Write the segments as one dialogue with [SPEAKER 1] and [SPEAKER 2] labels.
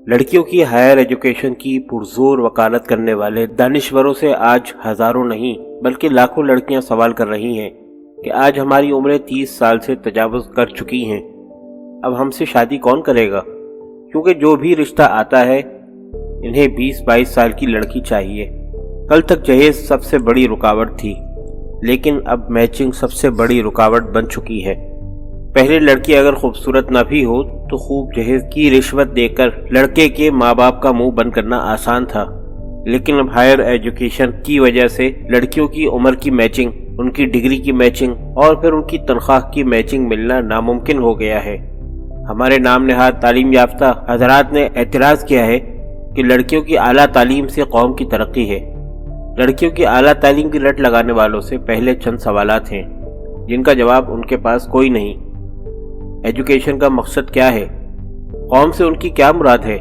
[SPEAKER 1] لڑکیوں کی higher education کی پرزور وکالت کرنے والے دانشوروں سے آج ہزاروں نہیں بلکہ لاکھوں لڑکیاں سوال کر رہی ہیں کہ آج ہماری عمریں 30 سال سے تجاوز کر چکی ہیں، اب ہم سے شادی کون کرے گا؟ کیونکہ جو بھی رشتہ آتا ہے انہیں 20-22 سال کی لڑکی چاہیے۔ کل تک جہیز سب سے بڑی رکاوٹ تھی، لیکن اب میچنگ سب سے بڑی رکاوٹ بن چکی ہے۔ پہلے لڑکی اگر خوبصورت نہ بھی ہو تو خوب جہیز کی رشوت دے کر لڑکے کے ماں باپ کا منہ بند کرنا آسان تھا، لیکن اب ہائر ایجوکیشن کی وجہ سے لڑکیوں کی عمر کی میچنگ، ان کی ڈگری کی میچنگ اور پھر ان کی تنخواہ کی میچنگ ملنا ناممکن ہو گیا ہے۔ ہمارے نام نہاد تعلیم یافتہ حضرات نے اعتراض کیا ہے کہ لڑکیوں کی اعلیٰ تعلیم سے قوم کی ترقی ہے۔ لڑکیوں کی اعلیٰ تعلیم کی رٹ لگانے والوں سے پہلے چند سوالات ہیں جن کا جواب ان کے پاس کوئی نہیں۔ ایجوکیشن کا مقصد کیا ہے؟ قوم سے ان کی کیا مراد ہے؟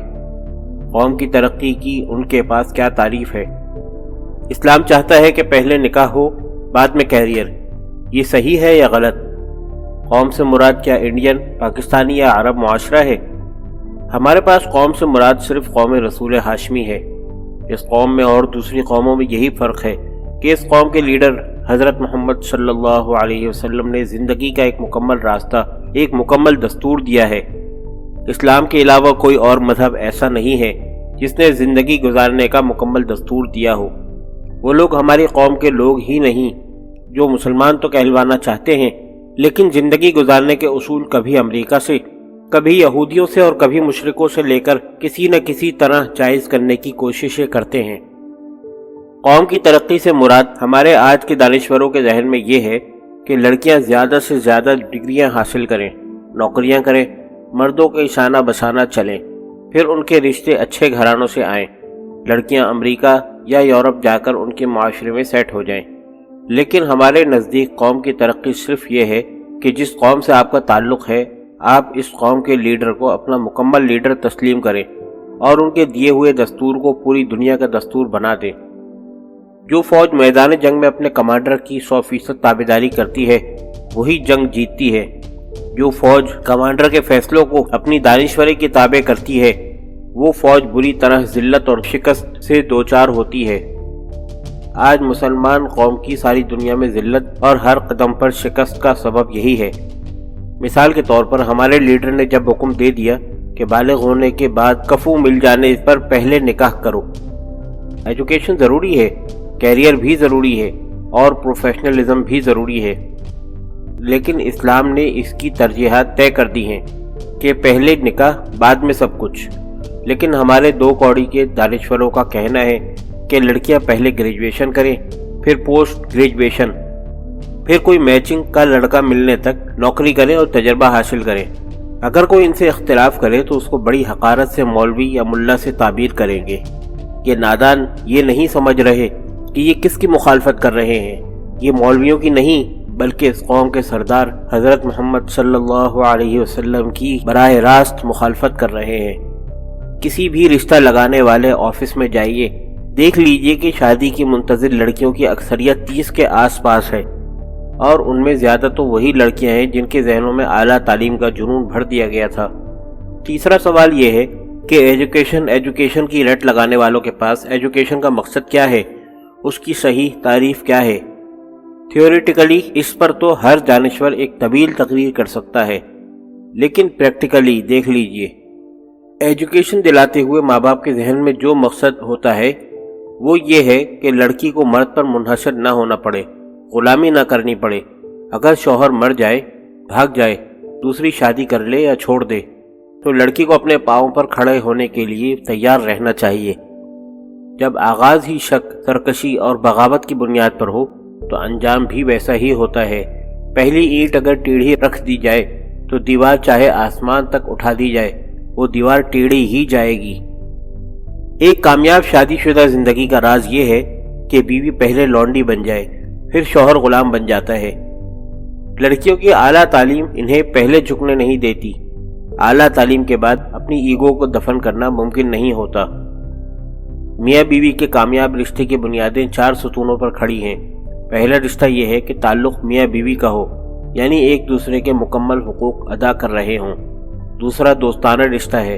[SPEAKER 1] قوم کی ترقی کی ان کے پاس کیا تعریف ہے؟ اسلام چاہتا ہے کہ پہلے نکاح ہو بعد میں کیریئر، یہ صحیح ہے یا غلط؟ قوم سے مراد کیا انڈین، پاکستانی یا عرب معاشرہ ہے؟ ہمارے پاس قوم سے مراد صرف قوم رسول ہاشمی ہے۔ اس قوم میں اور دوسری قوموں میں یہی فرق ہے کہ اس قوم کے لیڈر حضرت محمد صلی اللہ علیہ وسلم نے زندگی کا ایک مکمل راستہ، ایک مکمل دستور دیا ہے۔ اسلام کے علاوہ کوئی اور مذہب ایسا نہیں ہے جس نے زندگی گزارنے کا مکمل دستور دیا ہو۔ وہ لوگ ہماری قوم کے لوگ ہی نہیں جو مسلمان تو کہلوانا چاہتے ہیں، لیکن زندگی گزارنے کے اصول کبھی امریکہ سے، کبھی یہودیوں سے اور کبھی مشرکوں سے لے کر کسی نہ کسی طرح جائز کرنے کی کوششیں کرتے ہیں۔ قوم کی ترقی سے مراد ہمارے آج کے دانشوروں کے ذہن میں یہ ہے کہ لڑکیاں زیادہ سے زیادہ ڈگریاں حاصل کریں، نوکریاں کریں، مردوں کے شانہ بشانہ چلیں، پھر ان کے رشتے اچھے گھرانوں سے آئیں، لڑکیاں امریکہ یا یورپ جا کر ان کے معاشرے میں سیٹ ہو جائیں۔ لیکن ہمارے نزدیک قوم کی ترقی صرف یہ ہے کہ جس قوم سے آپ کا تعلق ہے آپ اس قوم کے لیڈر کو اپنا مکمل لیڈر تسلیم کریں اور ان کے دیے ہوئے دستور کو پوری دنیا کا دستور بنا دیں۔ جو فوج میدان جنگ میں اپنے کمانڈر کی 100% تابعداری کرتی ہے وہی جنگ جیتتی ہے۔ جو فوج کمانڈر کے فیصلوں کو اپنی دانشوری کے تابع کرتی ہے وہ فوج بری طرح ذلت اور شکست سے دوچار ہوتی ہے۔ آج مسلمان قوم کی ساری دنیا میں ذلت اور ہر قدم پر شکست کا سبب یہی ہے۔ مثال کے طور پر ہمارے لیڈر نے جب حکم دے دیا کہ بالغ ہونے کے بعد کفو مل جانے پر پہلے نکاح کرو۔ ایجوکیشن ضروری ہے، کیریئر بھی ضروری ہے اور پروفیشنلزم بھی ضروری ہے، لیکن اسلام نے اس کی ترجیحات طے کر دی ہیں کہ پہلے نکاح بعد میں سب کچھ۔ لیکن ہمارے دو کوڑی کے دانشوروں کا کہنا ہے کہ لڑکیاں پہلے گریجویشن کریں، پھر پوسٹ گریجویشن، پھر کوئی میچنگ کا لڑکا ملنے تک نوکری کریں اور تجربہ حاصل کریں۔ اگر کوئی ان سے اختلاف کرے تو اس کو بڑی حقارت سے مولوی یا ملا سے تعبیر کریں گے۔ یہ نادان یہ نہیں سمجھ رہے کہ یہ کس کی مخالفت کر رہے ہیں، یہ مولویوں کی نہیں بلکہ اس قوم کے سردار حضرت محمد صلی اللہ علیہ وسلم کی براہ راست مخالفت کر رہے ہیں۔ کسی بھی رشتہ لگانے والے آفس میں جائیے، دیکھ لیجئے کہ شادی کی منتظر لڑکیوں کی اکثریت 30 کے آس پاس ہے، اور ان میں زیادہ تو وہی لڑکیاں ہیں جن کے ذہنوں میں اعلیٰ تعلیم کا جنون بھر دیا گیا تھا۔ تیسرا سوال یہ ہے کہ ایجوکیشن کی رٹ لگانے والوں کے پاس ایجوکیشن کا مقصد کیا ہے، اس کی صحیح تعریف کیا ہے؟ تھیوریٹیکلی اس پر تو ہر دانشور ایک طویل تقریر کر سکتا ہے، لیکن پریکٹیکلی دیکھ لیجئے۔ ایجوکیشن دلاتے ہوئے ماں باپ کے ذہن میں جو مقصد ہوتا ہے وہ یہ ہے کہ لڑکی کو مرد پر منحصر نہ ہونا پڑے، غلامی نہ کرنی پڑے۔ اگر شوہر مر جائے، بھاگ جائے، دوسری شادی کر لے یا چھوڑ دے تو لڑکی کو اپنے پاؤں پر کھڑے ہونے کے لیے تیار رہنا چاہیے۔ جب آغاز ہی شک، سرکشی اور بغاوت کی بنیاد پر ہو تو انجام بھی ویسا ہی ہوتا ہے۔ پہلی اینٹ اگر ٹیڑھی رکھ دی جائے تو دیوار چاہے آسمان تک اٹھا دی جائے وہ دیوار ٹیڑھی ہی جائے گی۔ ایک کامیاب شادی شدہ زندگی کا راز یہ ہے کہ بیوی پہلے لونڈی بن جائے، پھر شوہر غلام بن جاتا ہے۔ لڑکیوں کی اعلیٰ تعلیم انہیں پہلے جھکنے نہیں دیتی۔ اعلیٰ تعلیم کے بعد اپنی ایگو کو دفن کرنا ممکن نہیں ہوتا۔ میاں بیوی کے کامیاب رشتے کی بنیادیں 4 ستونوں پر کھڑی ہیں۔ پہلا رشتہ یہ ہے کہ تعلق میاں بیوی کا ہو، یعنی ایک دوسرے کے مکمل حقوق ادا کر رہے ہوں۔ دوسرا دوستانہ رشتہ ہے،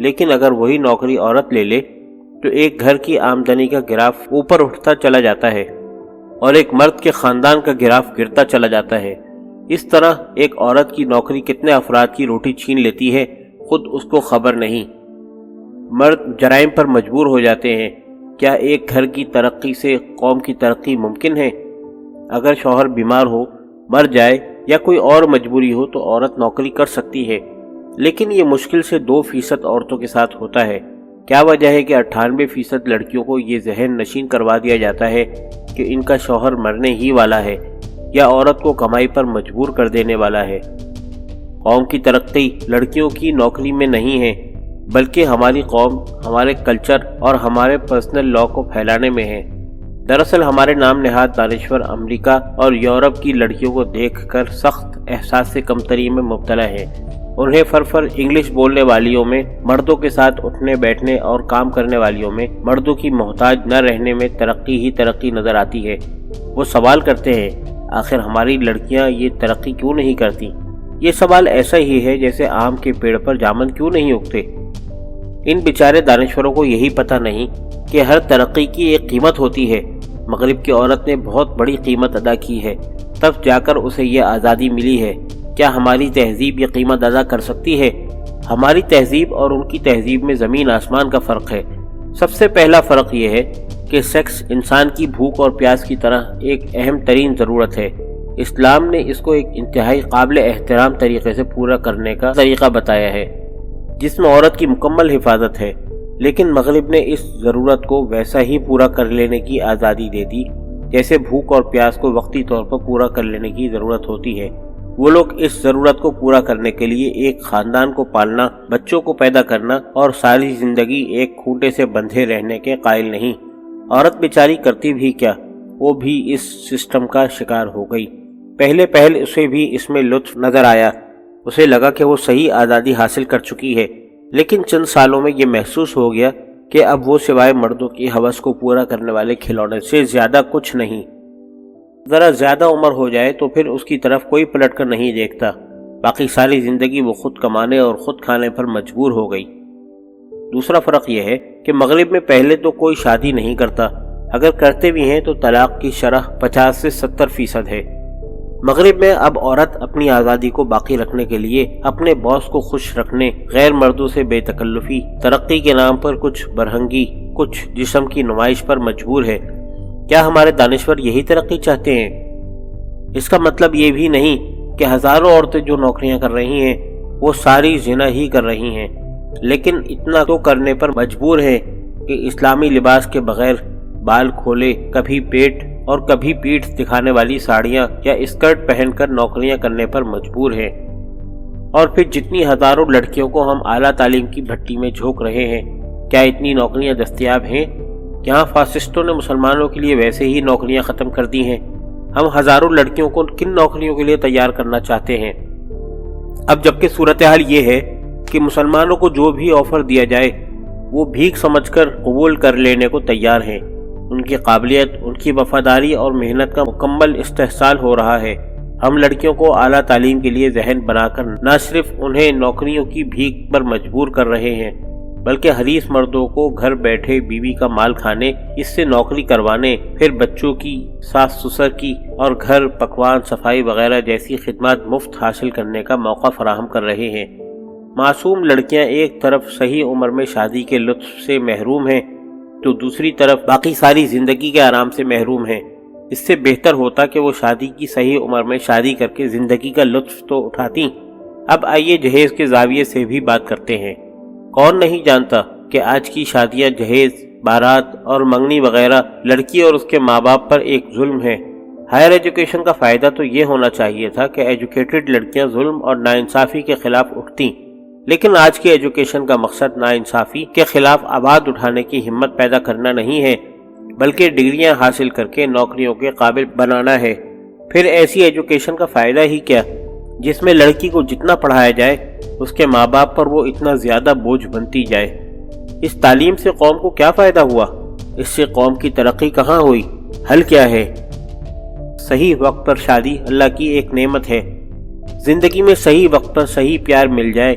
[SPEAKER 1] لیکن اگر وہی نوکری عورت لے لے تو ایک گھر کی آمدنی کا گراف اوپر اٹھتا چلا جاتا ہے اور ایک مرد کے خاندان کا گراف گرتا چلا جاتا ہے۔ اس طرح ایک عورت کی نوکری کتنے افراد کی روٹی چھین لیتی ہے خود اس کو خبر نہیں۔ مرد جرائم پر مجبور ہو جاتے ہیں۔ کیا ایک گھر کی ترقی سے قوم کی ترقی ممکن ہے؟ اگر شوہر بیمار ہو، مر جائے یا کوئی اور مجبوری ہو تو عورت نوکری کر سکتی ہے، لیکن یہ مشکل سے 2% عورتوں کے ساتھ ہوتا ہے۔ کیا وجہ ہے کہ 98% لڑکیوں کو یہ ذہن نشین کروا دیا جاتا ہے کہ ان کا شوہر مرنے ہی والا ہے یا عورت کو کمائی پر مجبور کر دینے والا ہے؟ قوم کی ترقی لڑکیوں کی نوکری میں نہیں ہے، بلکہ ہماری قوم، ہمارے کلچر اور ہمارے پرسنل لا کو پھیلانے میں ہے۔ دراصل ہمارے نام نہاد دانشور امریکہ اور یورپ کی لڑکیوں کو دیکھ کر سخت احساس سے کمتری میں مبتلا ہیں۔ انہیں فرفر انگلش بولنے والیوں میں، مردوں کے ساتھ اٹھنے بیٹھنے اور کام کرنے والیوں میں مردوں کی محتاج نہ رہنے میں ترقی ہی ترقی نظر آتی ہے۔ وہ سوال کرتے ہیں، آخر ہماری لڑکیاں یہ ترقی کیوں نہیں کرتی؟ یہ سوال ایسا ہی ہے جیسے آم کے پیڑ پر جامن کیوں نہیں اگتے۔ ان بیچارے دانشوروں کو یہی پتہ نہیں کہ ہر ترقی کی ایک قیمت ہوتی ہے۔ مغرب کی عورت نے بہت بڑی قیمت ادا کی ہے، تب جا کر اسے یہ آزادی ملی ہے۔ کیا ہماری تہذیب یہ قیمت ادا کر سکتی ہے؟ ہماری تہذیب اور ان کی تہذیب میں زمین آسمان کا فرق ہے۔ سب سے پہلا فرق یہ ہے کہ سیکس انسان کی بھوک اور پیاس کی طرح ایک اہم ترین ضرورت ہے۔ اسلام نے اس کو ایک انتہائی قابل احترام طریقے سے پورا کرنے کا طریقہ بتایا ہے، جس میں عورت کی مکمل حفاظت ہے، لیکن مغرب نے اس ضرورت کو ویسا ہی پورا کر لینے کی آزادی دے دی جیسے بھوک اور پیاس کو وقتی طور پر پورا کر لینے کی ضرورت ہوتی ہے۔ وہ لوگ اس ضرورت کو پورا کرنے کے لیے ایک خاندان کو پالنا، بچوں کو پیدا کرنا اور ساری زندگی ایک کھوٹے سے بندھے رہنے کے قائل نہیں۔ عورت بیچاری کرتی بھی کیا، وہ بھی اس سسٹم کا شکار ہو گئی۔ پہلے اسے بھی اس میں لطف نظر آیا، اسے لگا کہ وہ صحیح آزادی حاصل کر چکی ہے، لیکن چند سالوں میں یہ محسوس ہو گیا کہ اب وہ سوائے مردوں کی ہوس کو پورا کرنے والے کھلونے سے زیادہ کچھ نہیں۔ ذرا زیادہ عمر ہو جائے تو پھر اس کی طرف کوئی پلٹ کر نہیں دیکھتا۔ باقی ساری زندگی وہ خود کمانے اور خود کھانے پر مجبور ہو گئی۔ دوسرا فرق یہ ہے کہ مغرب میں پہلے تو کوئی شادی نہیں کرتا، اگر کرتے بھی ہیں تو طلاق کی شرح 50 سے 70% ہے۔ مغرب میں اب عورت اپنی آزادی کو باقی رکھنے کے لیے، اپنے باس کو خوش رکھنے، غیر مردوں سے بے تکلفی، ترقی کے نام پر کچھ برہنگی، کچھ جسم کی نمائش پر مجبور ہے۔ کیا ہمارے دانشور یہی ترقی چاہتے ہیں؟ اس کا مطلب یہ بھی نہیں کہ ہزاروں عورتیں جو نوکریاں کر رہی ہیں وہ ساری زنا ہی کر رہی ہیں، لیکن اتنا تو کرنے پر مجبور ہیں کہ اسلامی لباس کے بغیر بال کھولے، کبھی پیٹ اور کبھی پیٹھ دکھانے والی ساڑیاں یا اسکرٹ پہن کر نوکریاں کرنے پر مجبور ہیں۔ اور پھر جتنی ہزاروں لڑکیوں کو ہم اعلیٰ تعلیم کی بھٹی میں جھونک رہے ہیں، کیا اتنی نوکریاں دستیاب ہیں؟ یہاں فاسسٹوں نے مسلمانوں کے لیے ویسے ہی نوکریاں ختم کر دی ہیں۔ ہم ہزاروں لڑکیوں کو کن نوکریوں کے لیے تیار کرنا چاہتے ہیں؟ اب جبکہ صورتحال یہ ہے کہ مسلمانوں کو جو بھی آفر دیا جائے وہ بھیک سمجھ کر قبول کر لینے کو تیار ہیں۔ ان کی قابلیت، ان کی وفاداری اور محنت کا مکمل استحصال ہو رہا ہے۔ ہم لڑکیوں کو اعلیٰ تعلیم کے لیے ذہن بنا کر نہ صرف انہیں نوکریوں کی بھیک پر مجبور کر رہے ہیں، بلکہ حریص مردوں کو گھر بیٹھے بیوی کا مال کھانے، اس سے نوکری کروانے، پھر بچوں کی، ساس سسر کی اور گھر، پکوان، صفائی وغیرہ جیسی خدمات مفت حاصل کرنے کا موقع فراہم کر رہے ہیں۔ معصوم لڑکیاں ایک طرف صحیح عمر میں شادی کے لطف سے محروم ہیں تو دوسری طرف باقی ساری زندگی کے آرام سے محروم ہیں۔ اس سے بہتر ہوتا کہ وہ شادی کی صحیح عمر میں شادی کر کے زندگی کا لطف تو اٹھاتی۔ اب آئیے جہیز کے زاویے سے بھی بات کرتے ہیں۔ کون نہیں جانتا کہ آج کی شادیاں، جہیز، بارات اور منگنی وغیرہ لڑکی اور اس کے ماں باپ پر ایک ظلم ہے۔ ہائر ایجوکیشن کا فائدہ تو یہ ہونا چاہیے تھا کہ ایجوکیٹڈ لڑکیاں ظلم اور ناانصافی کے خلاف اٹھتیں، لیکن آج کی ایجوکیشن کا مقصد ناانصافی کے خلاف آواز اٹھانے کی ہمت پیدا کرنا نہیں ہے، بلکہ ڈگریاں حاصل کر کے نوکریوں کے قابل بنانا ہے۔ پھر ایسی ایجوکیشن کا فائدہ ہی کیا جس میں لڑکی کو جتنا پڑھایا جائے اس کے ماں باپ پر وہ اتنا زیادہ بوجھ بنتی جائے۔ اس تعلیم سے قوم کو کیا فائدہ ہوا؟ اس سے قوم کی ترقی کہاں ہوئی؟ حل کیا ہے؟ صحیح وقت پر شادی اللہ کی ایک نعمت ہے۔ زندگی میں صحیح وقت پر صحیح پیار مل جائے